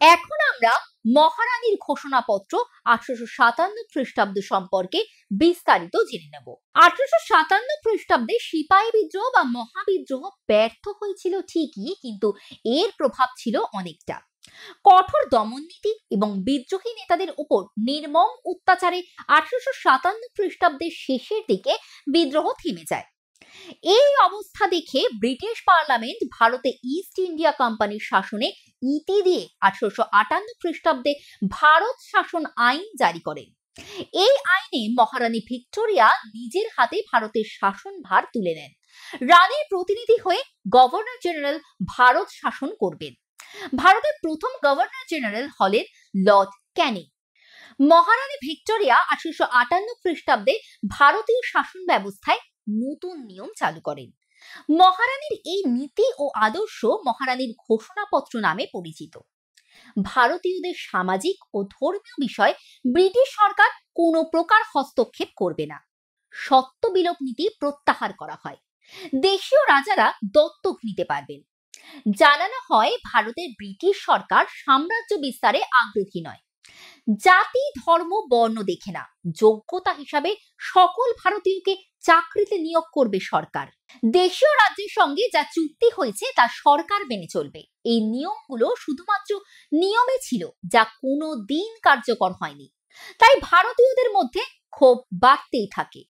এখন আমরা মহারানীর ঘোষণাপত্র 1857 খ্রিস্টাব্দ সম্পর্কে বিস্তারিত জেনে নেব। 1857 খ্রিস্টাব্দে সিপাহী বিদ্রোহ বা মহাবিদ্রোহ ব্যর্থ হয়েছিল ঠিকই, কিন্তু এর প্রভাব ছিল অনেকটা। কঠোর দমননীতি এবং বিদ্রোহী নেতাদের উপর নির্মম অত্যাচারে 1857 খ্রিস্টাব্দের শেষের দিকে বিদ্রোহ থেমে যায়। এই অবস্থা দেখে ব্রিটিশ পার্লামেন্ট ভারতে ইস্ট ইন্ডিয়া কোম্পানির শাসনে ইতি দিয়ে 1858 খ্রিস্টাব্দে ভারত শাসন আইন জারি করেন। এই আইনে মহারানী ভিক্টোরিয়া নিজের হাতে ভারতের শাসনভার তুলে নেন। রানীর প্রতিনিধি হয়ে গভর্নর জেনারেল ভারত শাসন করবেন। ভারতের প্রথম গভর্নর জেনারেল হলেন লর্ড ক্যানিং। মহারানী ভিক্টোরিয়া 1858 খ্রিস্টাব্দে ভারতীয় শাসন ব্যবস্থায় নতুন নিয়ম চালু করেন। মহারানীর এই নীতি ও আদর্শ মহারানীর ঘোষণাপত্র নামে পরিচিত। ভারতীয়দের সামাজিক ও ধর্মীয় বিষয়ে ব্রিটিশ সরকার কোনো প্রকার হস্তক্ষেপ করবে না। সত্ত্ব বিলোপ নীতি প্রত্যাহার করা হয়। দেশীয় রাজারা দত্তক নিতে পারবেন। জানানো হয় ভারতের ব্রিটিশ সরকার সাম্রাজ্য বিস্তারে আগ্রহী নয়। জাতি ধর্ম বর্ণ দেখে না, যোগ্যতা হিসাবে সকল ভারতীয়কে চাকরিতে নিয়োগ করবে সরকার। দেশীয় রাজ্যের সঙ্গে যা চুক্তি হয়েছে তা সরকার মেনে চলবে। এই নিয়মগুলো শুধুমাত্র নিয়মে ছিল, যা কোনো দিন কার্যকর হয়নি। তাই ভারতীয়দের মধ্যে ক্ষোভ বাড়তেই থাকে।